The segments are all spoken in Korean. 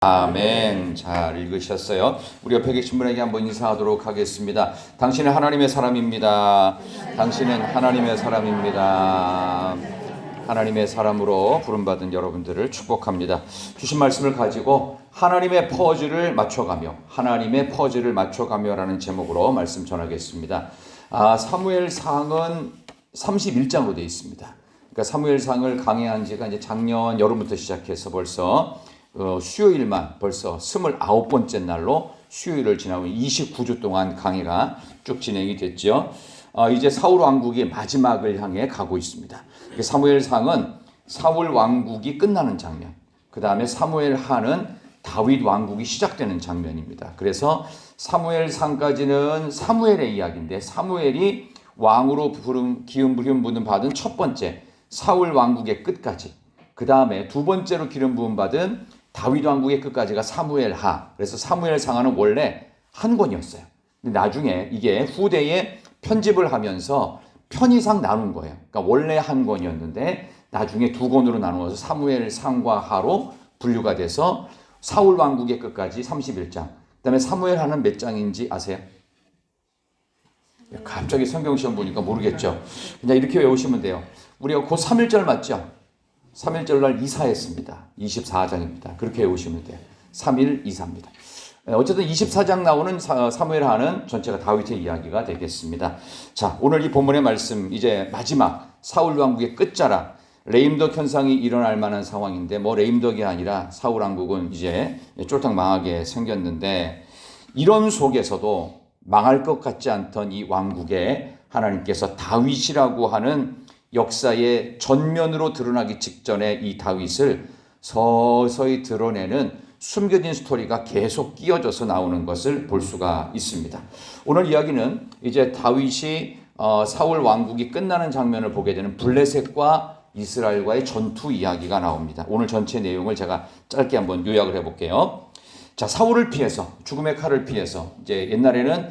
아멘. 잘 읽으셨어요. 우리 옆에 계신 분에게 한번 인사하도록 하겠습니다. 당신은 하나님의 사람입니다. 당신은 하나님의 사람입니다. 하나님의 사람으로 부름받은 여러분들을 축복합니다. 주신 말씀을 가지고 하나님의 퍼즐을 맞춰가며라는 제목으로 말씀 전하겠습니다. 사무엘상은 31장으로 되어 있습니다. 그러니까 사무엘상을 강의한 지가 이제 작년 여름부터 시작해서 벌써 수요일만 벌써 29번째 날로 수요일을 지나고 29주 동안 강의가 쭉 진행이 됐죠. 이제 사울 왕국이 마지막을 향해 가고 있습니다. 사무엘상은 사울 왕국이 끝나는 장면, 그 다음에 사무엘하는 다윗 왕국이 시작되는 장면입니다. 그래서 사무엘상까지는 사무엘의 이야기인데, 사무엘이 왕으로 기름 부음 받은 첫 번째 사울 왕국의 끝까지, 그 다음에 두 번째로 기름 부음 받은 다윗 왕국의 끝까지가 사무엘하. 그래서 사무엘상하는 원래 한 권이었어요. 근데 나중에 이게 후대에 편집을 하면서 편의상 나눈 거예요. 그러니까 원래 한 권이었는데 나중에 두 권으로 나누어서 사무엘상과 하로 분류가 돼서 사울 왕국의 끝까지 31장. 그다음에 사무엘하는 몇 장인지 아세요? 갑자기 성경 시험 보니까 모르겠죠. 그냥 이렇게 외우시면 돼요. 우리가 곧 3.1절 맞죠? 3.1절 날 이사했습니다. 24장입니다. 그렇게 외우시면 돼요. 3.1 이사입니다. 어쨌든 24장 나오는 사무엘하는 전체가 다윗의 이야기가 되겠습니다. 자, 오늘 이 본문의 말씀, 이제 마지막 사울 왕국의 끝자락, 레임덕 현상이 일어날 만한 상황인데, 레임덕이 아니라 사울 왕국은 이제 쫄딱 망하게 생겼는데, 이런 속에서도 망할 것 같지 않던 이 왕국에 하나님께서 다윗이라고 하는 역사의 전면으로 드러나기 직전에 이 다윗을 서서히 드러내는 숨겨진 스토리가 계속 끼어져서 나오는 것을 볼 수가 있습니다. 오늘 이야기는 이제 다윗이 사울 왕국이 끝나는 장면을 보게 되는 블레셋과 이스라엘과의 전투 이야기가 나옵니다. 오늘 전체 내용을 제가 짧게 한번 요약을 해볼게요. 자, 사울을 피해서, 죽음의 칼을 피해서, 이제 옛날에는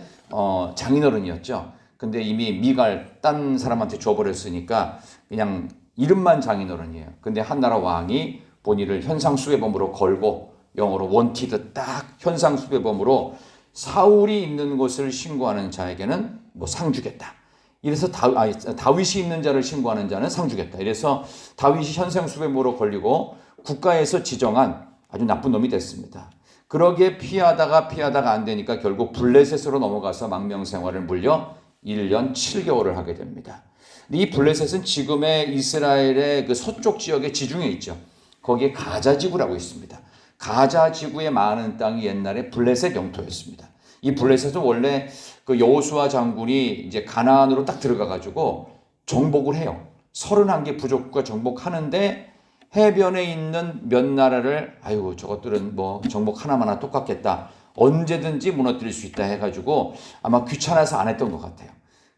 장인어른이었죠. 근데 이미 미갈 딴 사람한테 줘버렸으니까 그냥 이름만 장인어른이에요. 근데 한나라 왕이 본인을 현상수배범으로 걸고, 영어로 원티드, 딱 현상수배범으로 사울이 있는 곳을 신고하는 자에게는 상 주겠다. 이래서 다윗이 있는 자를 신고하는 자는 상 주겠다. 이래서 다윗이 현상수배범으로 걸리고 국가에서 지정한 아주 나쁜 놈이 됐습니다. 그러게 피하다가 안 되니까 결국 블레셋으로 넘어가서 망명 생활을 물려 1년 7개월을 하게 됩니다. 이 블레셋은 지금의 이스라엘의 그 서쪽 지역의 지중해 있죠. 거기에 가자 지구라고 있습니다. 가자 지구의 많은 땅이 옛날에 블레셋 영토였습니다. 이 블레셋은 원래 그 여호수아 장군이 이제 가나안으로 딱 들어가가지고 정복을 해요. 31개 부족국가 정복하는데 해변에 있는 몇 나라를 저것들은 정복 하나마나 똑같겠다. 언제든지 무너뜨릴 수 있다 해가지고 아마 귀찮아서 안 했던 것 같아요.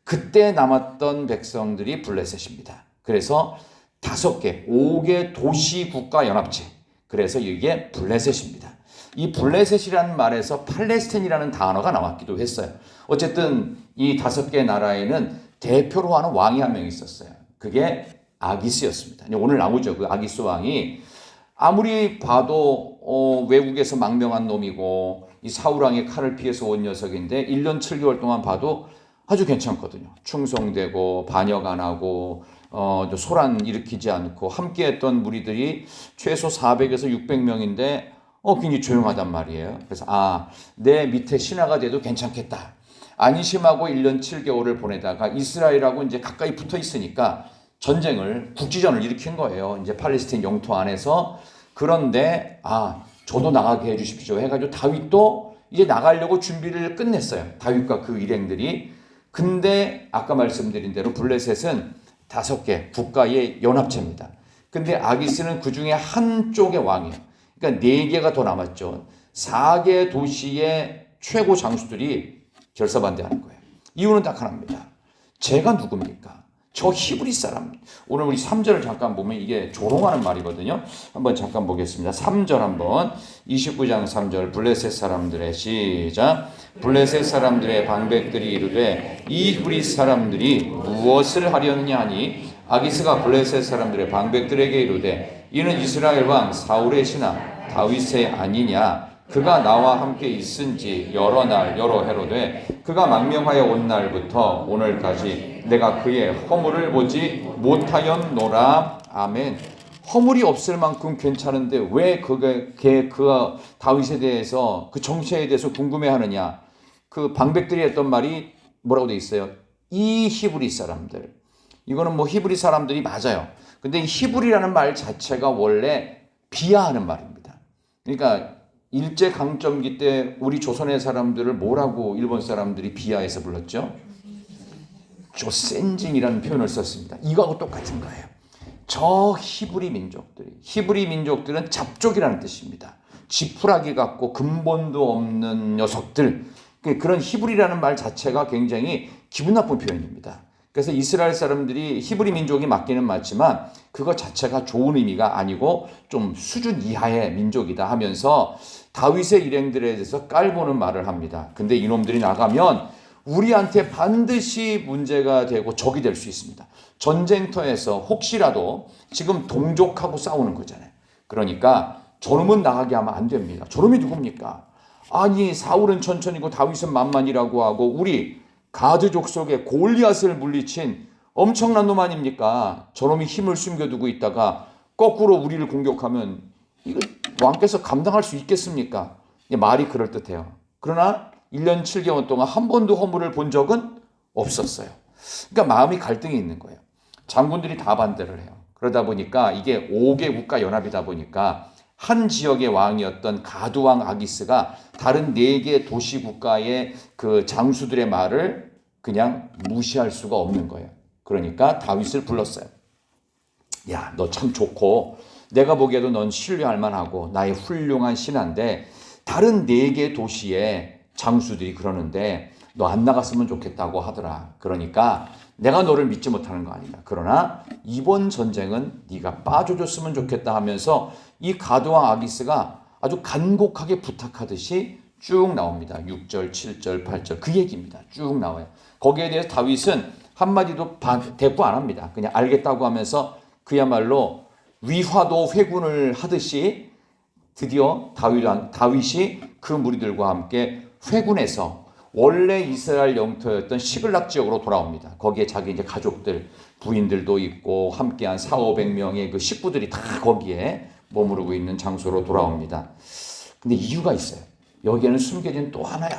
그때 남았던 백성들이 블레셋입니다. 그래서 5개 도시 국가 연합체. 그래서 이게 블레셋입니다. 이 블레셋이라는 말에서 팔레스틴이라는 단어가 나왔기도 했어요. 어쨌든 이 5개 나라에는 대표로 하는 왕이 한 명 있었어요. 그게 아기스였습니다. 오늘 나오죠. 그 아기스 왕이 아무리 봐도 외국에서 망명한 놈이고 이 사울왕의 칼을 피해서 온 녀석인데 1년 7개월 동안 봐도 아주 괜찮거든요. 충성되고 반역 안 하고 소란 일으키지 않고 함께했던 무리들이 최소 400에서 600명인데 굉장히 조용하단 말이에요. 그래서 내 밑에 신하가 돼도 괜찮겠다. 안심하고 1년 7개월을 보내다가 이스라엘하고 이제 가까이 붙어 있으니까 국지전을 일으킨 거예요. 이제 팔레스틴 영토 안에서. 그런데 저도 나가게 해주십시오 해가지고 다윗도 이제 나가려고 준비를 끝냈어요. 다윗과 그 일행들이. 근데 아까 말씀드린 대로 블레셋은 5개 국가의 연합체입니다. 근데 아기스는 그 중에 한쪽의 왕이에요. 그러니까 4개가 더 남았죠. 4개 도시의 최고 장수들이 결사반대하는 거예요. 이유는 딱 하나입니다. 제가 누굽니까? 저 히브리 사람. 오늘 우리 3절을 잠깐 보면 이게 조롱하는 말이거든요. 한번 잠깐 보겠습니다. 3절 한번. 29장 3절. 블레셋 사람들의 시작. 블레셋 사람들의 방백들이 이르되 이 히브리 사람들이 무엇을 하려느냐 하니 아기스가 블레셋 사람들의 방백들에게 이르되 이는 이스라엘 왕 사울의 신하 다윗의 아니냐? 그가 나와 함께 있은지 여러 날 여러 해로 돼 그가 망명하여 온 날부터 오늘까지 내가 그의 허물을 보지 못하였노라. 아멘. 허물이 없을 만큼 괜찮은데 왜 그가 다윗에 대해서 그 정체에 대해서 궁금해하느냐? 그 방백들이 했던 말이 뭐라고 돼 있어요? 이 히브리 사람들. 이거는 뭐 히브리 사람들이 맞아요. 근데 이 히브리라는 말 자체가 원래 비하하는 말입니다. 그러니까 일제 강점기 때 우리 조선의 사람들을 뭐라고 일본 사람들이 비하해서 불렀죠? 조센징이라는 표현을 썼습니다. 이거하고 똑같은 거예요. 저 히브리 민족들은 잡족이라는 뜻입니다. 지푸라기 같고 근본도 없는 녀석들. 그런 히브리라는 말 자체가 굉장히 기분 나쁜 표현입니다. 그래서 이스라엘 사람들이 히브리 민족이 맞기는 맞지만 그것 자체가 좋은 의미가 아니고 좀 수준 이하의 민족이다 하면서 다윗의 일행들에 대해서 깔보는 말을 합니다. 근데 이놈들이 나가면 우리한테 반드시 문제가 되고 적이 될 수 있습니다. 전쟁터에서 혹시라도 지금 동족하고 싸우는 거잖아요. 그러니까 저놈은 나가게 하면 안 됩니다. 저놈이 누굽니까? 아니 사울은 천천히고 다윗은 만만이라고 하고 우리 가드족 속에 골리앗을 물리친 엄청난 놈 아닙니까? 저놈이 힘을 숨겨두고 있다가 거꾸로 우리를 공격하면 이거 왕께서 감당할 수 있겠습니까? 말이 그럴듯해요. 그러나 1년 7개월 동안 한 번도 허물을 본 적은 없었어요. 그러니까 마음이 갈등이 있는 거예요. 장군들이 다 반대를 해요. 그러다 보니까 이게 5개 국가 연합이다 보니까 한 지역의 왕이었던 가두왕 아기스가 다른 4개 도시 국가의 그 장수들의 말을 그냥 무시할 수가 없는 거예요. 그러니까 다윗을 불렀어요. 야, 너 참 좋고 내가 보기에도 넌 신뢰할 만하고 나의 훌륭한 신하인데 다른 4개 도시의 장수들이 그러는데 너 안 나갔으면 좋겠다고 하더라. 그러니까 내가 너를 믿지 못하는 거 아니다. 그러나 이번 전쟁은 네가 빠져줬으면 좋겠다 하면서 이 가드왕 아기스가 아주 간곡하게 부탁하듯이 쭉 나옵니다. 6절, 7절, 8절 그 얘기입니다. 쭉 나와요. 거기에 대해서 다윗은 한마디도 대꾸 안 합니다. 그냥 알겠다고 하면서 그야말로 위화도 회군을 하듯이 드디어 다윗이 그 무리들과 함께 회군에서 원래 이스라엘 영토였던 시글락 지역으로 돌아옵니다. 거기에 자기 이제 가족들, 부인들도 있고 함께한 400~500명의 그 식구들이 다 거기에 머무르고 있는 장소로 돌아옵니다. 근데 이유가 있어요. 여기에는 숨겨진 또 하나의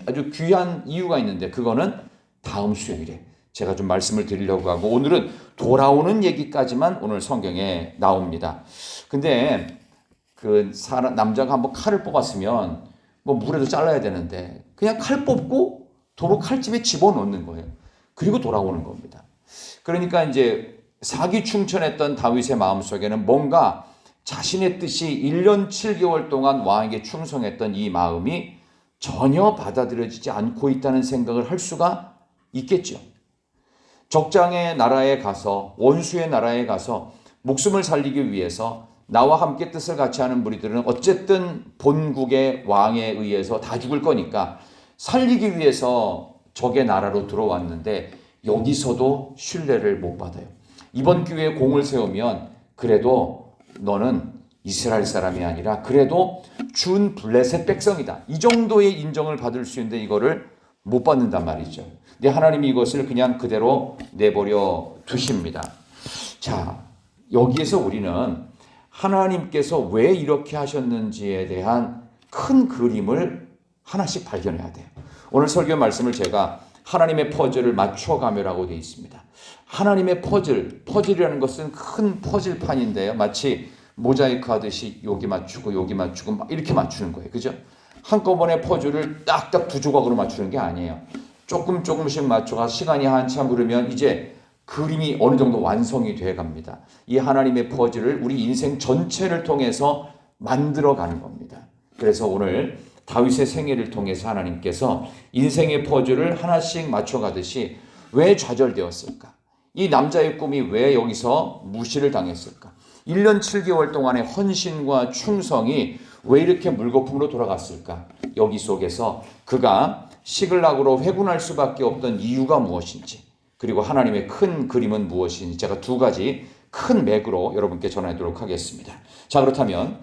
아주 귀한 이유가 있는데 그거는 다음 수요일에 제가 좀 말씀을 드리려고 하고 오늘은 돌아오는 얘기까지만 오늘 성경에 나옵니다. 근데 그 남자가 한번 칼을 뽑았으면 뭐 물에도 잘라야 되는데 그냥 칼 뽑고 도로 칼집에 집어넣는 거예요. 그리고 돌아오는 겁니다. 그러니까 이제 사기충천했던 다윗의 마음속에는 뭔가 자신의 뜻이 1년 7개월 동안 왕에게 충성했던 이 마음이 전혀 받아들여지지 않고 있다는 생각을 할 수가 있겠죠. 적장의 나라에 가서 원수의 나라에 가서 목숨을 살리기 위해서 나와 함께 뜻을 같이 하는 무리들은 어쨌든 본국의 왕에 의해서 다 죽을 거니까 살리기 위해서 적의 나라로 들어왔는데 여기서도 신뢰를 못 받아요. 이번 기회에 공을 세우면 그래도 너는 이스라엘 사람이 아니라 그래도 준 블레셋 백성이다. 이 정도의 인정을 받을 수 있는데 이거를 못 받는단 말이죠. 근데 하나님이 이것을 그냥 그대로 내버려 두십니다. 자, 여기에서 우리는 하나님께서 왜 이렇게 하셨는지에 대한 큰 그림을 하나씩 발견해야 돼요. 오늘 설교 말씀을 제가 하나님의 퍼즐을 맞춰가며라고 되어 있습니다. 하나님의 퍼즐이라는 것은 큰 퍼즐판인데요. 마치 모자이크 하듯이 여기 맞추고 여기 맞추고 막 이렇게 맞추는 거예요. 그죠? 한꺼번에 퍼즐을 딱딱 2조각으로 맞추는 게 아니에요. 조금씩 맞춰가 시간이 한참 흐르면 이제 그림이 어느 정도 완성이 돼 갑니다. 이 하나님의 퍼즐을 우리 인생 전체를 통해서 만들어가는 겁니다. 그래서 오늘 다윗의 생애를 통해서 하나님께서 인생의 퍼즐을 하나씩 맞춰가듯이 왜 좌절되었을까? 이 남자의 꿈이 왜 여기서 무시를 당했을까? 1년 7개월 동안의 헌신과 충성이 왜 이렇게 물거품으로 돌아갔을까? 여기 속에서 그가 시글락으로 회군할 수밖에 없던 이유가 무엇인지 그리고 하나님의 큰 그림은 무엇인지 제가 2가지 큰 맥으로 여러분께 전하도록 하겠습니다. 자, 그렇다면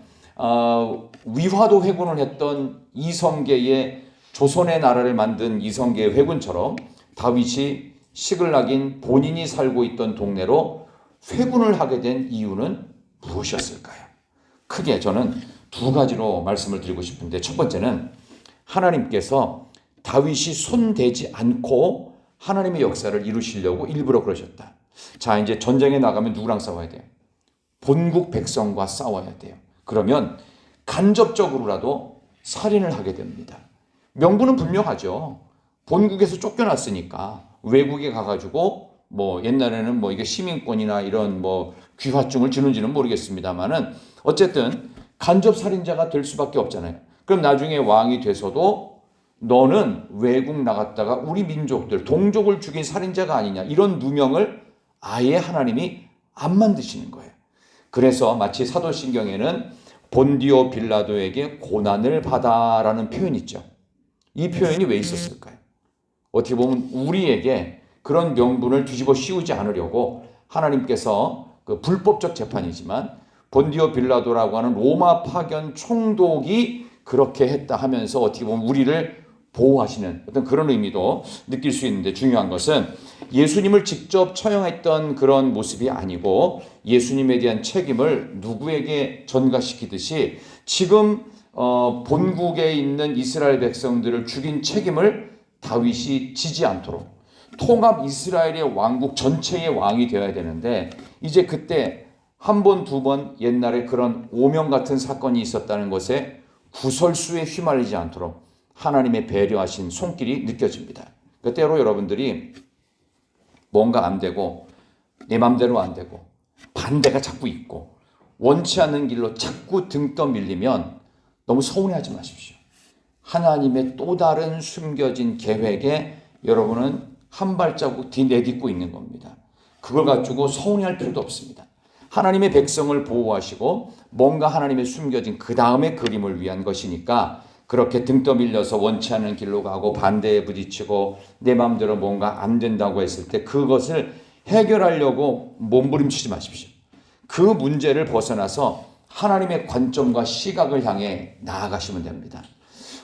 위화도 회군을 했던 이성계의 조선의 나라를 만든 이성계의 회군처럼 다윗이 시글락인 본인이 살고 있던 동네로 회군을 하게 된 이유는 무엇이었을까요? 크게 저는 두 가지로 말씀을 드리고 싶은데, 첫 번째는 하나님께서 다윗이 손대지 않고 하나님의 역사를 이루시려고 일부러 그러셨다. 자, 이제 전쟁에 나가면 누구랑 싸워야 돼요? 본국 백성과 싸워야 돼요. 그러면 간접적으로라도 살인을 하게 됩니다. 명분은 분명하죠. 본국에서 쫓겨났으니까 외국에 가가지고 옛날에는 이게 시민권이나 이런 귀화증을 주는지는 모르겠습니다만은 어쨌든 간접 살인자가 될 수밖에 없잖아요. 그럼 나중에 왕이 돼서도 너는 외국 나갔다가 우리 민족들 동족을 죽인 살인자가 아니냐, 이런 누명을 아예 하나님이 안 만드시는 거예요. 그래서 마치 사도신경에는 본디오 빌라도에게 고난을 받아라는 표현이 있죠. 이 표현이 왜 있었을까요? 어떻게 보면 우리에게 그런 명분을 뒤집어 씌우지 않으려고 하나님께서 그 불법적 재판이지만 본디오 빌라도라고 하는 로마 파견 총독이 그렇게 했다 하면서 어떻게 보면 우리를 보호하시는 어떤 그런 의미도 느낄 수 있는데, 중요한 것은 예수님을 직접 처형했던 그런 모습이 아니고 예수님에 대한 책임을 누구에게 전가시키듯이 지금 본국에 있는 이스라엘 백성들을 죽인 책임을 다윗이 지지 않도록 통합 이스라엘의 왕국 전체의 왕이 되어야 되는데, 이제 그때 한 번, 두 번 옛날에 그런 오명 같은 사건이 있었다는 것에 구설수에 휘말리지 않도록 하나님의 배려하신 손길이 느껴집니다. 때로 여러분들이 뭔가 안 되고 내 맘대로 안 되고 반대가 자꾸 있고 원치 않는 길로 자꾸 등 떠밀리면 너무 서운해하지 마십시오. 하나님의 또 다른 숨겨진 계획에 여러분은 한 발자국 내딛고 있는 겁니다. 그걸 가지고 서운해할 필요도 없습니다. 하나님의 백성을 보호하시고 뭔가 하나님의 숨겨진 그 다음의 그림을 위한 것이니까 그렇게 등 떠밀려서 원치 않는 길로 가고 반대에 부딪히고 내 마음대로 뭔가 안 된다고 했을 때 그것을 해결하려고 몸부림치지 마십시오. 그 문제를 벗어나서 하나님의 관점과 시각을 향해 나아가시면 됩니다.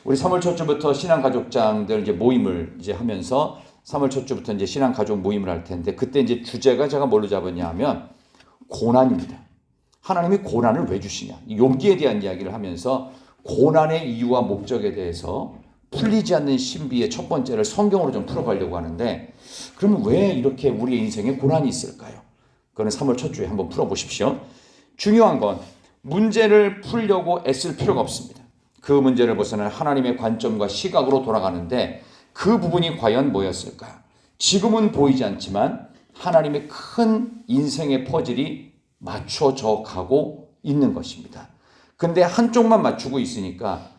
우리 3월 첫 주부터 신앙가족장들 이제 모임을 이제 하면서 3월 첫 주부터 이제 신앙가족 모임을 할 텐데, 그때 이제 주제가 제가 뭘로 잡았냐 하면 고난입니다. 하나님이 고난을 왜 주시냐, 욥기에 대한 이야기를 하면서 고난의 이유와 목적에 대해서 풀리지 않는 신비의 첫 번째를 성경으로 좀 풀어가려고 하는데, 그러면 왜 이렇게 우리의 인생에 고난이 있을까요? 그거는 3월 첫 주에 한번 풀어보십시오. 중요한 건 문제를 풀려고 애쓸 필요가 없습니다. 그 문제를 벗어나 하나님의 관점과 시각으로 돌아가는데 그 부분이 과연 뭐였을까? 지금은 보이지 않지만 하나님의 큰 인생의 퍼즐이 맞춰져 가고 있는 것입니다. 근데 한쪽만 맞추고 있으니까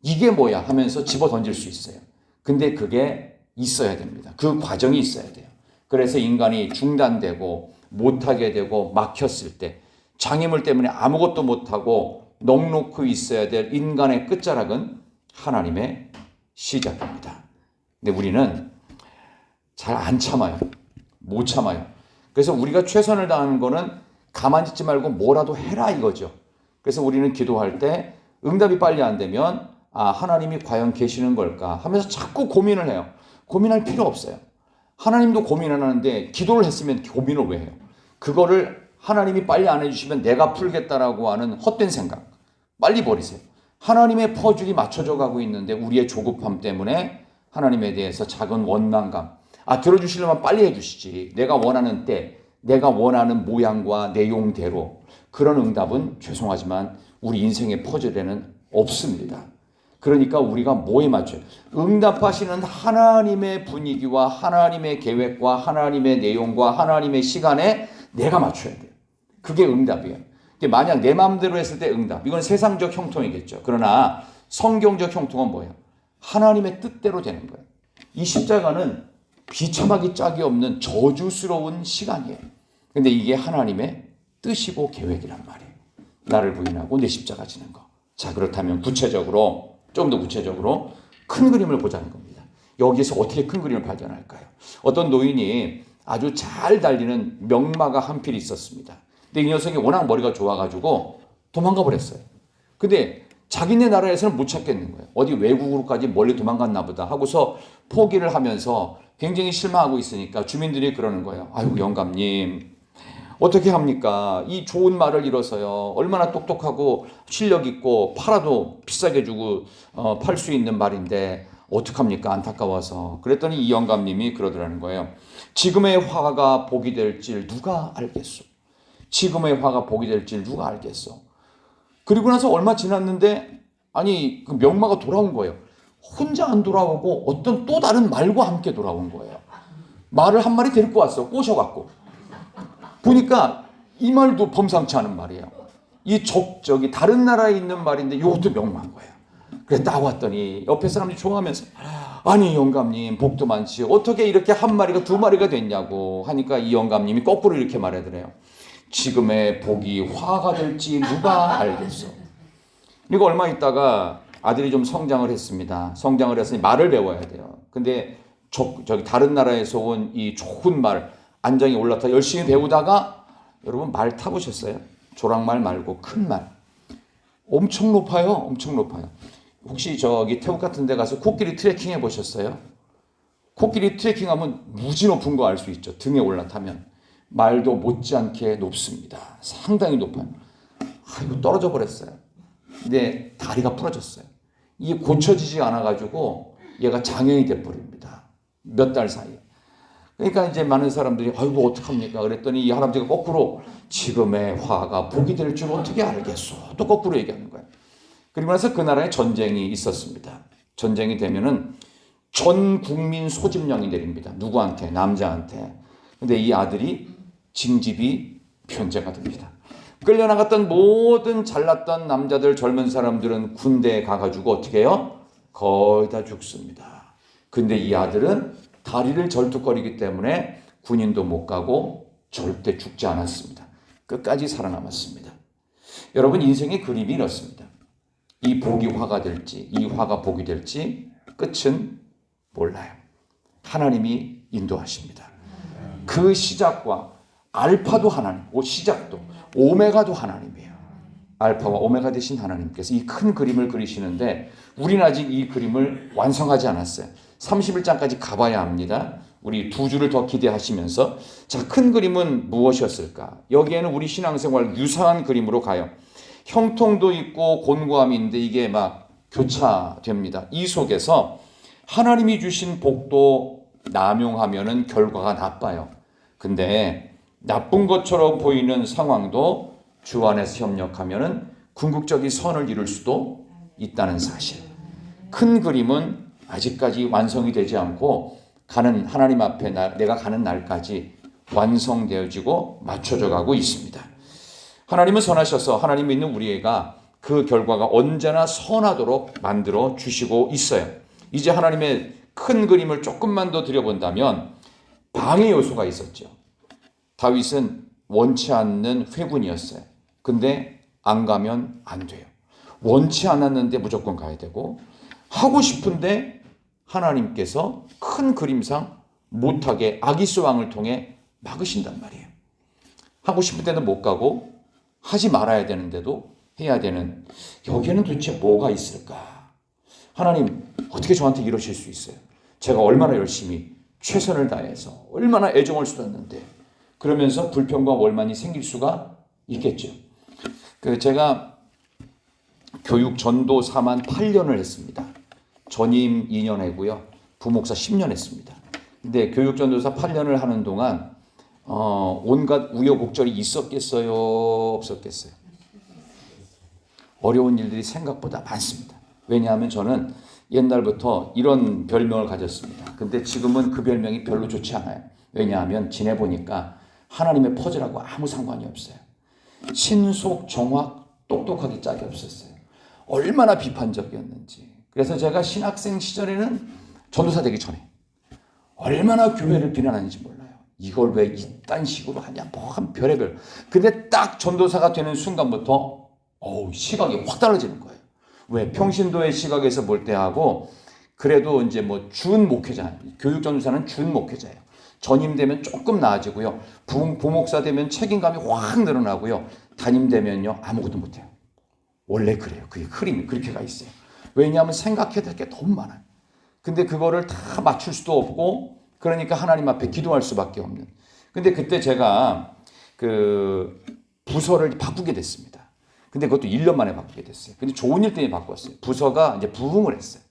이게 뭐야 하면서 집어 던질 수 있어요. 근데 그게 있어야 됩니다. 그 과정이 있어야 돼요. 그래서 인간이 중단되고 못하게 되고 막혔을 때, 장애물 때문에 아무것도 못하고 넋놓고 있어야 될 인간의 끝자락은 하나님의 시작입니다. 근데 우리는 잘 안 참아요. 못 참아요. 그래서 우리가 최선을 다하는 거는 가만히 있지 말고 뭐라도 해라 이거죠. 그래서 우리는 기도할 때 응답이 빨리 안 되면 하나님이 과연 계시는 걸까 하면서 자꾸 고민을 해요. 고민할 필요 없어요. 하나님도 고민 안 하는데 기도를 했으면 고민을 왜 해요? 그거를 하나님이 빨리 안 해주시면 내가 풀겠다라고 하는 헛된 생각 빨리 버리세요. 하나님의 퍼즐이 맞춰져 가고 있는데 우리의 조급함 때문에 하나님에 대해서 작은 원망감, 들어주시려면 빨리 해주시지, 내가 원하는 때 내가 원하는 모양과 내용대로, 그런 응답은 죄송하지만 우리 인생의 퍼즐에는 없습니다. 그러니까 우리가 뭐에 맞춰요? 응답하시는 하나님의 분위기와 하나님의 계획과 하나님의 내용과 하나님의 시간에 내가 맞춰야 돼요. 그게 응답이에요. 만약 내 마음대로 했을 때 응답, 이건 세상적 형통이겠죠. 그러나 성경적 형통은 뭐예요? 하나님의 뜻대로 되는 거예요. 이 십자가는 비참하기 짝이 없는 저주스러운 시간이에요. 근데 이게 하나님의 뜻이고 계획이란 말이에요. 나를 부인하고 내 십자가 지는 거. 자, 그렇다면 구체적으로, 좀 더 구체적으로 큰 그림을 보자는 겁니다. 여기에서 어떻게 큰 그림을 발견할까요? 어떤 노인이 아주 잘 달리는 명마가 한 필이 있었습니다. 근데 이 녀석이 워낙 머리가 좋아가지고 도망가 버렸어요. 근데 자기네 나라에서는 못 찾겠는 거예요. 어디 외국으로까지 멀리 도망갔나 보다 하고서 포기를 하면서 굉장히 실망하고 있으니까 주민들이 그러는 거예요. 아이고 영감님 어떻게 합니까? 이 좋은 말을 잃어서요. 얼마나 똑똑하고 실력 있고 팔아도 비싸게 주고 팔 수 있는 말인데 어떡합니까? 안타까워서. 그랬더니 이 영감님이 그러더라는 거예요. 지금의 화가 복이 될지 누가 알겠소? 지금의 화가 복이 될지 누가 알겠소? 그리고 나서 얼마 지났는데 아니 그 명마가 돌아온 거예요. 혼자 안 돌아오고 어떤 또 다른 말과 함께 돌아온 거예요. 말을 한 마리 데리고 왔어. 꼬셔갖고. 보니까 이 말도 범상치 않은 말이에요. 이 저기 다른 나라에 있는 말인데 이것도 명마인 거예요. 그래서 딱 왔더니 옆에 사람들이 좋아하면서 아니 영감님 복도 많지 어떻게 이렇게 한 마리가 두 마리가 됐냐고 하니까 이 영감님이 거꾸로 이렇게 말하더래요. 지금의 복이 화가 될지 누가 알겠어. 그리고 얼마 있다가 아들이 좀 성장을 했습니다. 성장을 했으니 말을 배워야 돼요. 근데 저기 다른 나라에서 온 이 좋은 말 안장에 올라타 열심히 배우다가 여러분 말 타보셨어요? 조랑말 말고 큰 말. 엄청 높아요. 엄청 높아요. 혹시 저기 태국 같은 데 가서 코끼리 트레킹 해보셨어요? 코끼리 트레킹하면 무지 높은 거 알 수 있죠. 등에 올라타면. 말도 못지않게 높습니다. 상당히 높아요. 아이고 떨어져 버렸어요. 근데 다리가 부러졌어요. 이게 고쳐지지 않아가지고 얘가 장애인이 돼버립니다. 몇 달 사이에. 그러니까 이제 많은 사람들이 아이고 어떡합니까? 그랬더니 이 할아버지가 거꾸로 지금의 화가 복이 될 줄 어떻게 알겠소? 또 거꾸로 얘기하는 거예요. 그리고 나서 그 나라에 전쟁이 있었습니다. 전쟁이 되면은 전 국민 소집령이 내립니다. 누구한테? 남자한테. 근데 이 아들이 징집이 변제가 됩니다. 끌려나갔던 모든 잘났던 남자들 젊은 사람들은 군대에 가가지고 어떻게 해요? 거의 다 죽습니다. 근데 이 아들은 다리를 절뚝거리기 때문에 군인도 못 가고 절대 죽지 않았습니다. 끝까지 살아남았습니다. 여러분 인생의 그림이 이렇습니다. 이 복이 화가 될지 이 화가 복이 될지 끝은 몰라요. 하나님이 인도하십니다. 그 시작과 알파도 하나님, 시작도 오메가도 하나님이에요. 알파와 오메가 되신 하나님께서 이 큰 그림을 그리시는데 우리는 아직 이 그림을 완성하지 않았어요. 31장까지 가봐야 합니다. 우리 두 주를 더 기대하시면서 자, 큰 그림은 무엇이었을까? 여기에는 우리 신앙생활 유사한 그림으로 가요. 형통도 있고 곤고함이 있는데 이게 막 교차됩니다. 이 속에서 하나님이 주신 복도 남용하면은 결과가 나빠요. 근데 나쁜 것처럼 보이는 상황도 주 안에서 협력하면은 궁극적인 선을 이룰 수도 있다는 사실. 큰 그림은 아직까지 완성이 되지 않고 가는 하나님 앞에 내가 가는 날까지 완성되어지고 맞춰져 가고 있습니다. 하나님은 선하셔서 하나님 믿는 우리가 그 결과가 언제나 선하도록 만들어 주시고 있어요. 이제 하나님의 큰 그림을 조금만 더 들여본다면 방해 요소가 있었죠. 다윗은 원치 않는 회군이었어요. 근데 안 가면 안 돼요. 원치 않았는데 무조건 가야 되고 하고 싶은데 하나님께서 큰 그림상 못하게 아기스 왕을 통해 막으신단 말이에요. 하고 싶을 때는 못 가고 하지 말아야 되는데도 해야 되는 여기에는 도대체 뭐가 있을까? 하나님 어떻게 저한테 이러실 수 있어요? 제가 얼마나 열심히 최선을 다해서 얼마나 애정을 쏟았는데 그러면서 불평과 월만이 생길 수가 있겠죠. 제가 교육 전도사만 8년을 했습니다. 전임 2년 했고요. 부목사 10년 했습니다. 근데 교육 전도사 8년을 하는 동안 온갖 우여곡절이 있었겠어요? 없었겠어요? 어려운 일들이 생각보다 많습니다. 왜냐하면 저는 옛날부터 이런 별명을 가졌습니다. 근데 지금은 그 별명이 별로 좋지 않아요. 왜냐하면 지내보니까 하나님의 퍼즐하고 아무 상관이 없어요. 신속, 정확, 똑똑하기 짝이 없었어요. 얼마나 비판적이었는지. 그래서 제가 신학생 시절에는 전도사 되기 전에 얼마나 교회를 비난하는지 몰라요. 이걸 왜 이딴 식으로 하냐, 뭐 한 별의별. 근데 딱 전도사가 되는 순간부터 시각이 확 달라지는 거예요. 왜? 평신도의 시각에서 볼 때하고 그래도 이제 뭐 준 목회자, 교육 전도사는 준 목회자예요. 전임 되면 조금 나아지고요. 부목사 되면 책임감이 확 늘어나고요. 담임 되면요 아무것도 못해요. 원래 그래요. 그게 흐름이 그렇게 가 있어요. 왜냐하면 생각해야 될 게 너무 많아요. 근데 그거를 다 맞출 수도 없고 그러니까 하나님 앞에 기도할 수밖에 없는. 근데 그때 제가 그 부서를 바꾸게 됐습니다. 근데 그것도 1년 만에 바꾸게 됐어요. 근데 좋은 일 때문에 바꿨어요. 부서가 이제 부흥을 했어요.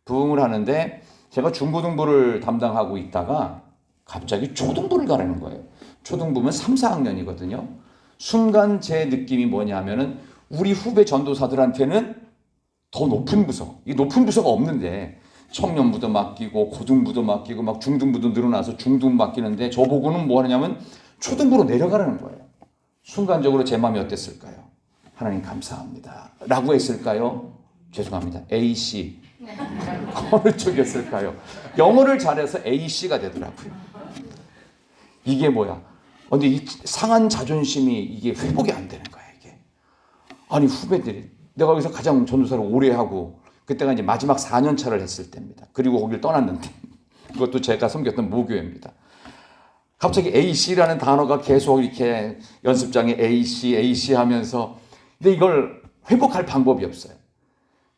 부흥을 하는데 제가 중고등부를 담당하고 있다가 갑자기 초등부를 가라는 거예요. 초등부면 3, 4학년이거든요. 순간 제 느낌이 뭐냐면은 우리 후배 전도사들한테는 더 높은 부서, 이 높은 부서가 없는데 청년부도 맡기고 고등부도 맡기고 막 중등부도 늘어나서 중등 맡기는데 저보고는 뭐 하냐면 초등부로 내려가라는 거예요. 순간적으로 제 마음이 어땠을까요? 하나님 감사합니다. 라고 했을까요? 죄송합니다. AC. 어느 쪽이었을까요? 영어를 잘해서 AC가 되더라고요. 이게 뭐야? 근데 이 상한 자존심이 이게 회복이 안 되는 거야, 이게. 아니, 후배들이 내가 여기서 가장 전도사를 오래 하고 그때가 이제 마지막 4년 차를 했을 때입니다. 그리고 거기를 떠났는데 그것도 제가 섬겼던 모교회입니다. 갑자기 AC라는 단어가 계속 이렇게 연습장에 AC 하면서 근데 이걸 회복할 방법이 없어요.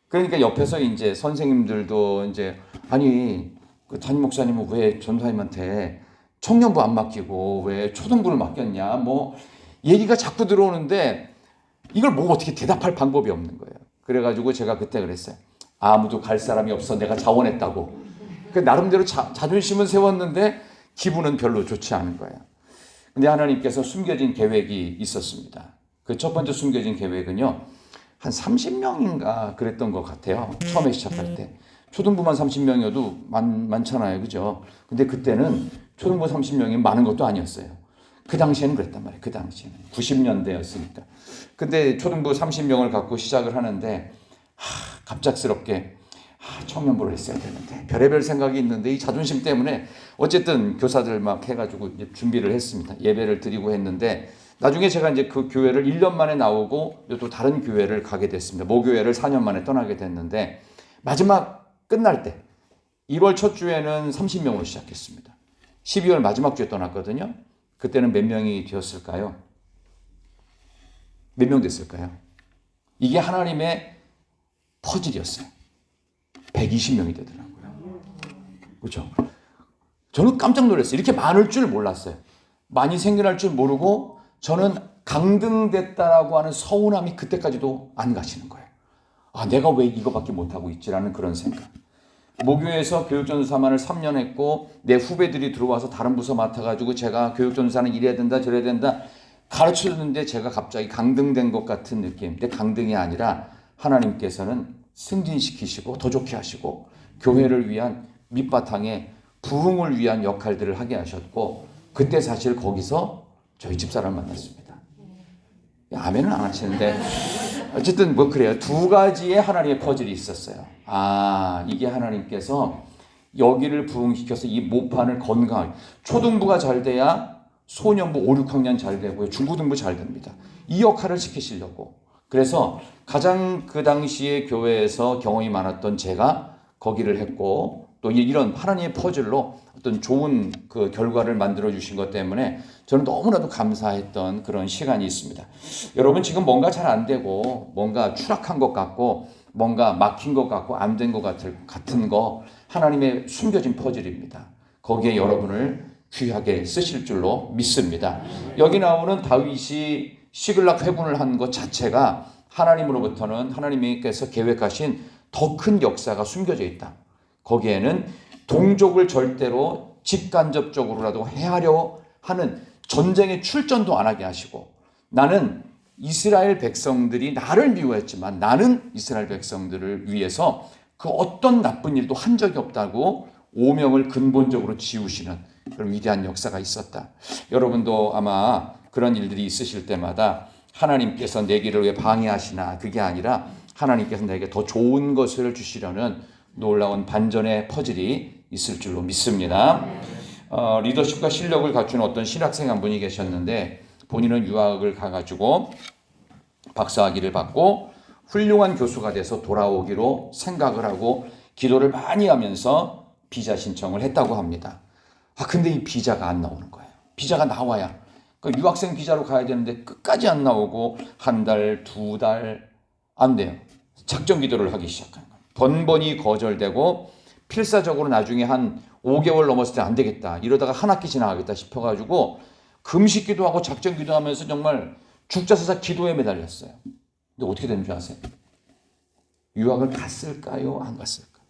그러니까 옆에서 이제 선생님들도 이제 아니 그 담임 목사님은 왜 전도사님한테 청년부 안 맡기고 왜 초등부를 맡겼냐 뭐 얘기가 자꾸 들어오는데 이걸 뭐 어떻게 대답할 방법이 없는 거예요. 그래가지고 제가 그때 그랬어요. 아무도 갈 사람이 없어 내가 자원했다고. 그 나름대로 자존심은 세웠는데 기분은 별로 좋지 않은 거예요. 근데 하나님께서 숨겨진 계획이 있었습니다. 그 첫 번째 숨겨진 계획은요. 한 30명인가 그랬던 것 같아요. 처음에 시작할 때. 초등부만 30명이어도 많잖아요. 그죠? 근데 그때는 초등부 30명이 많은 것도 아니었어요. 그 당시에는 그랬단 말이에요. 그 당시에는. 90년대였으니까. 근데 초등부 30명을 갖고 시작을 하는데 갑작스럽게 청년부를 했어야 되는데 별의별 생각이 있는데 이 자존심 때문에 어쨌든 교사들 막 해가지고 준비를 했습니다. 예배를 드리고 했는데 나중에 제가 이제 그 교회를 1년 만에 나오고 또 다른 교회를 가게 됐습니다. 모교회를 4년 만에 떠나게 됐는데 마지막 끝날 때 1월 첫 주에는 30명으로 시작했습니다. 12월 마지막 주에 떠났거든요. 그때는 몇 명이 되었을까요? 몇 명 됐을까요? 이게 하나님의 퍼즐이었어요. 120명이 되더라고요. 그렇죠? 저는 깜짝 놀랐어요. 이렇게 많을 줄 몰랐어요. 많이 생겨날 줄 모르고 저는 강등됐다라고 하는 서운함이 그때까지도 안 가시는 거예요. 내가 왜 이거밖에 못하고 있지라는 그런 생각. 모교에서 교육전도사만을 3년 했고 내 후배들이 들어와서 다른 부서 맡아가지고 제가 교육전도사는 이래야 된다 저래야 된다 가르쳐줬는데 제가 갑자기 강등된 것 같은 느낌. 근데 강등이 아니라 하나님께서는 승진시키시고 더 좋게 하시고 교회를 위한 밑바탕에 부흥을 위한 역할들을 하게 하셨고 그때 사실 거기서 저희 집사람을 만났습니다. 아멘은 안 하시는데 어쨌든 뭐 그래요. 두 가지의 하나님의 퍼즐이 있었어요. 이게 하나님께서 여기를 부흥시켜서 이 모판을 건강하게 초등부가 잘 돼야 소년부 5, 6학년 잘 되고요. 중고등부 잘 됩니다. 이 역할을 시키시려고. 그래서 가장 그 당시에 교회에서 경험이 많았던 제가 거기를 했고 또 이런 하나님의 퍼즐로 어떤 좋은 그 결과를 만들어 주신 것 때문에 저는 너무나도 감사했던 그런 시간이 있습니다. 여러분 지금 뭔가 잘 안 되고 뭔가 추락한 것 같고 뭔가 막힌 것 같고 안 된 것 같은 거 하나님의 숨겨진 퍼즐입니다. 거기에 여러분을 귀하게 쓰실 줄로 믿습니다. 여기 나오는 다윗이 시글락 회군을 한 것 자체가 하나님으로부터는 하나님께서 계획하신 더 큰 역사가 숨겨져 있다. 거기에는 동족을 절대로 직간접적으로라도 해하려 하는 전쟁에 출전도 안 하게 하시고 나는 이스라엘 백성들이 나를 미워했지만 나는 이스라엘 백성들을 위해서 그 어떤 나쁜 일도 한 적이 없다고 오명을 근본적으로 지우시는 그런 위대한 역사가 있었다. 여러분도 아마 그런 일들이 있으실 때마다 하나님께서 내 길을 왜 방해하시나 그게 아니라 하나님께서 내게 더 좋은 것을 주시려는 놀라운 반전의 퍼즐이 있을 줄로 믿습니다. 리더십과 실력을 갖춘 어떤 신학생 한 분이 계셨는데 본인은 유학을 가가지고 박사학위를 받고 훌륭한 교수가 돼서 돌아오기로 생각을 하고 기도를 많이 하면서 비자 신청을 했다고 합니다. 근데 이 비자가 안 나오는 거예요. 비자가 나와야. 유학생 비자로 가야 되는데 끝까지 안 나오고 한 달, 두 달, 안 돼요. 작전 기도를 하기 시작한 거예요. 번번이 거절되고 필사적으로 나중에 한 5개월 넘었을 때 안 되겠다. 이러다가 한 학기 지나가겠다 싶어가지고 금식 기도하고 작전 기도하면서 정말 죽자서자 기도에 매달렸어요. 근데 어떻게 되는 줄 아세요? 유학을 갔을까요? 안 갔을까요?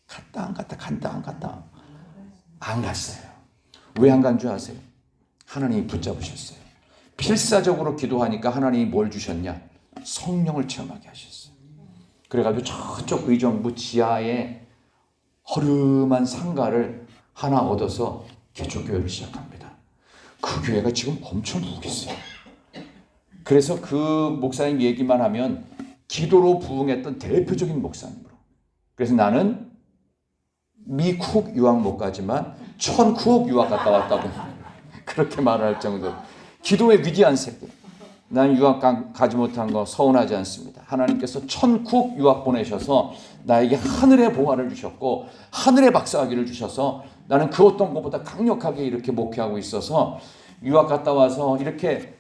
갔다 안 갔다 간다 안 갔다 안 갔어요. 왜 안 간 줄 아세요? 하나님이 붙잡으셨어요. 필사적으로 기도하니까 하나님이 뭘 주셨냐? 성령을 체험하게 하셨어요. 그래가지고 저쪽 의정부 지하에 허름한 상가를 하나 얻어서 개척교회를 시작합니다. 그 교회가 지금 엄청 부흥했어요. 그래서 그 목사님 얘기만 하면 기도로 부흥했던 대표적인 목사님으로. 그래서 나는 미쿡 유학 못 가지만 천쿠옥 유학 갔다 왔다고 그렇게 말할 정도로 기도의 위대한 세계. 난 유학 가지 못한 거 서운하지 않습니다. 하나님께서 천국 유학 보내셔서 나에게 하늘의 보화를 주셨고 하늘의 박사학위를 주셔서 나는 그 어떤 것보다 강력하게 이렇게 목회하고 있어서 유학 갔다 와서 이렇게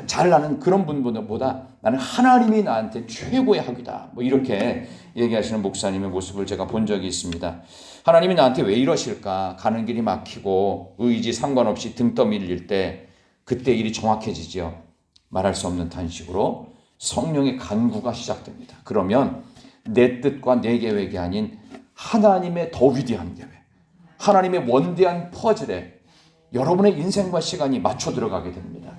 잘나는 그런 분보다 나는 하나님이 나한테 최고의 학위다. 뭐 이렇게 얘기하시는 목사님의 모습을 제가 본 적이 있습니다. 하나님이 나한테 왜 이러실까? 가는 길이 막히고 의지 상관없이 등 떠밀릴 때 그때 일이 정확해지지요. 말할 수 없는 탄식으로 성령의 간구가 시작됩니다. 그러면 내 뜻과 내 계획이 아닌 하나님의 더 위대한 계획, 하나님의 원대한 퍼즐에 여러분의 인생과 시간이 맞춰 들어가게 됩니다.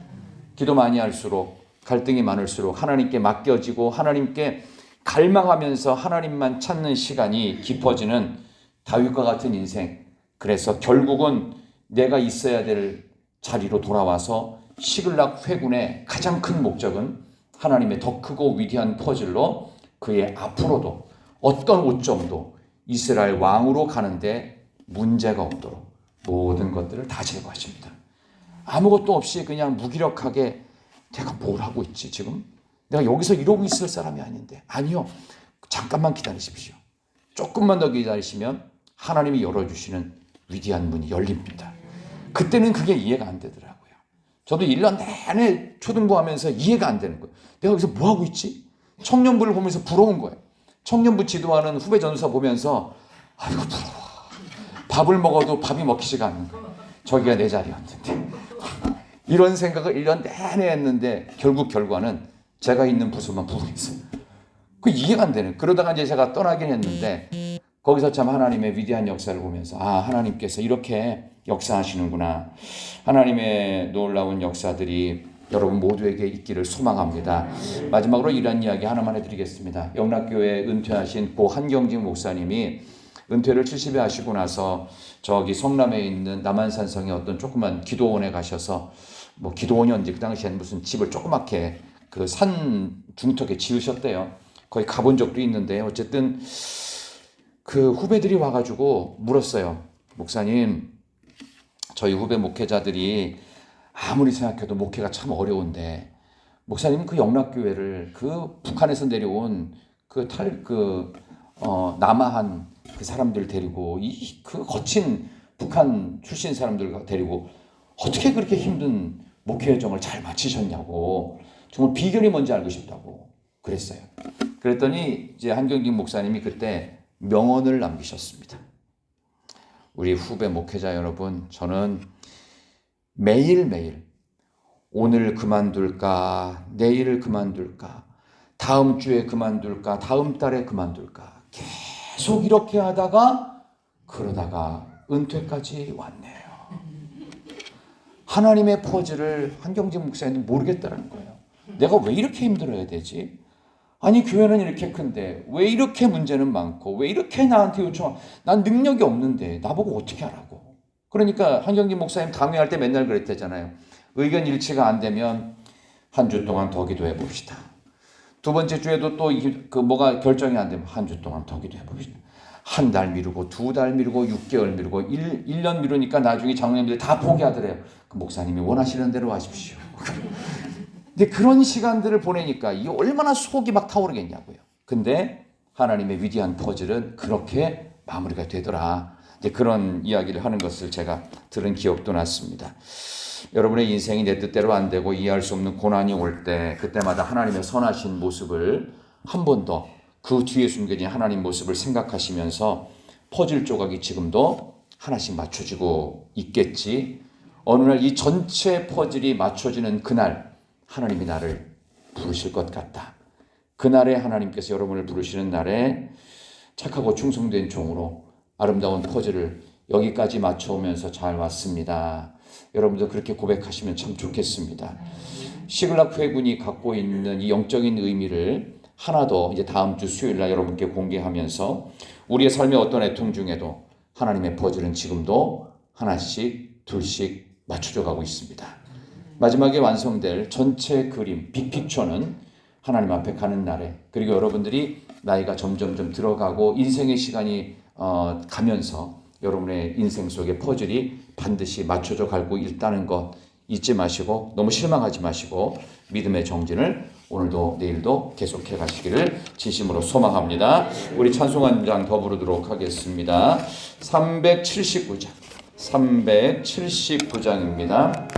기도 많이 할수록 갈등이 많을수록 하나님께 맡겨지고 하나님께 갈망하면서 하나님만 찾는 시간이 깊어지는 다윗과 같은 인생. 그래서 결국은 내가 있어야 될 자리로 돌아와서 시글락 회군의 가장 큰 목적은 하나님의 더 크고 위대한 퍼즐로 그의 앞으로도 어떤 오점도 이스라엘 왕으로 가는데 문제가 없도록 모든 것들을 다 제거하십니다. 아무것도 없이 그냥 무기력하게 내가 뭘 하고 있지 지금? 내가 여기서 이러고 있을 사람이 아닌데. 아니요. 잠깐만 기다리십시오. 조금만 더 기다리시면 하나님이 열어주시는 위대한 문이 열립니다. 그때는 그게 이해가 안 되더라고요. 저도 1년 내내 초등부 하면서 이해가 안 되는 거예요. 내가 여기서 뭐 하고 있지? 청년부를 보면서 부러운 거예요. 청년부 지도하는 후배 전도사 보면서 아이고 부러워. 밥을 먹어도 밥이 먹히지가 않는 거예요. 저기가 내 자리였는데. 이런 생각을 1년 내내 했는데 결국 결과는 제가 있는 부서만 부흥했어요. 그 이해가 안 되는. 그러다가 이제 제가 떠나긴 했는데 거기서 참 하나님의 위대한 역사를 보면서 아, 하나님께서 이렇게 역사하시는구나. 하나님의 놀라운 역사들이 여러분 모두에게 있기를 소망합니다. 마지막으로 이런 이야기 하나만 해드리겠습니다. 영락교회 은퇴하신 고 한경직 목사님이 은퇴를 70에 하시고 나서 저기 성남에 있는 남한산성의 어떤 조그만 기도원에 가셔서 뭐 기도원이었는지 그 당시에는 무슨 집을 조그맣게 그 산 중턱에 지으셨대요. 거기 가본 적도 있는데 어쨌든 그 후배들이 와가지고 물었어요. 목사님, 저희 후배 목회자들이 아무리 생각해도 목회가 참 어려운데 목사님은 그 영락교회를 그 북한에서 내려온 남아한 그 사람들 데리고 그 거친 북한 출신 사람들 데리고 어떻게 그렇게 힘든 목회 여정을 잘 마치셨냐고 정말 비결이 뭔지 알고 싶다고 그랬어요. 그랬더니 이제 한경직 목사님이 그때 명언을 남기셨습니다. 우리 후배 목회자 여러분, 저는 매일매일 오늘 그만둘까, 내일 그만둘까, 다음 주에 그만둘까, 다음 달에 그만둘까 계속 이렇게 하다가 그러다가 은퇴까지 왔네요. 하나님의 퍼즐을 한경직 목사님은 모르겠다는 거예요. 내가 왜 이렇게 힘들어야 되지? 아니 교회는 이렇게 큰데 왜 이렇게 문제는 많고 왜 이렇게 나한테 요청? 난 능력이 없는데 나보고 어떻게 하라고? 그러니까 한경직 목사님 강의할 때 맨날 그랬대잖아요. 의견 일치가 안 되면 한 주 동안 더 기도해 봅시다. 두 번째 주에도 또 뭐가 결정이 안 되면 한 주 동안 더 기도해 봅시다. 한 달 미루고 2달 미루고 6개월 미루고 1년 미루니까 나중에 장로님들이 다 포기하더래요. 그 목사님이 원하시는 대로 하십시오. 근데 그런 시간들을 보내니까 이게 얼마나 속이 막 타오르겠냐고요. 근데 하나님의 위대한 퍼즐은 그렇게 마무리가 되더라. 이제 그런 이야기를 하는 것을 제가 들은 기억도 났습니다. 여러분의 인생이 내 뜻대로 안 되고 이해할 수 없는 고난이 올 때 그때마다 하나님의 선하신 모습을 한 번 더 그 뒤에 숨겨진 하나님 모습을 생각하시면서 퍼즐 조각이 지금도 하나씩 맞춰지고 있겠지. 어느 날 이 전체 퍼즐이 맞춰지는 그날 하나님이 나를 부르실 것 같다. 그날에 하나님께서 여러분을 부르시는 날에 착하고 충성된 종으로 아름다운 퍼즐을 여기까지 맞춰오면서 잘 왔습니다. 여러분도 그렇게 고백하시면 참 좋겠습니다. 시글락 회군이 갖고 있는 이 영적인 의미를 하나 더 이제 다음 주 수요일 날 여러분께 공개하면서 우리의 삶의 어떤 애통 중에도 하나님의 퍼즐은 지금도 하나씩 둘씩 맞춰져 가고 있습니다. 마지막에 완성될 전체 그림 빅픽처는 하나님 앞에 가는 날에, 그리고 여러분들이 나이가 점점 들어가고 인생의 시간이 가면서 여러분의 인생 속의 퍼즐이 반드시 맞춰져 가고 있다는 것 잊지 마시고 너무 실망하지 마시고 믿음의 정진을 오늘도 내일도 계속해 가시기를 진심으로 소망합니다. 우리 찬송 한 장 더 부르도록 하겠습니다. 379장 379장입니다.